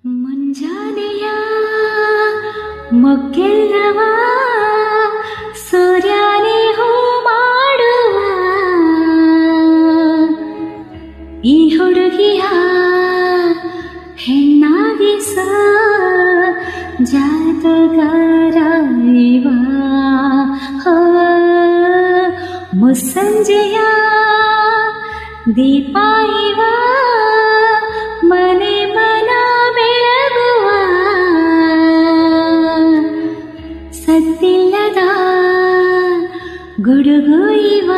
ಮುಂಜಾನೆಯ ಮೊಗ್ಗೆಲ್ಲವ ಸೂರ್ಯನೇ ಹೂ ಮಾಡುವ ಈ ಹುಡುಗಿಯ ಹೆಣ್ಣಾಗಿಸ ಜಾತಗಾರ ಇವ ಮುಸ್ಸಂಜೆಯ ದೀಪ ಇವ ಮನೆ ಮನ ಬೆಳಗುವ ಸದ್ದಿಲ್ಲದ ಗುಡುಗು ಇವ.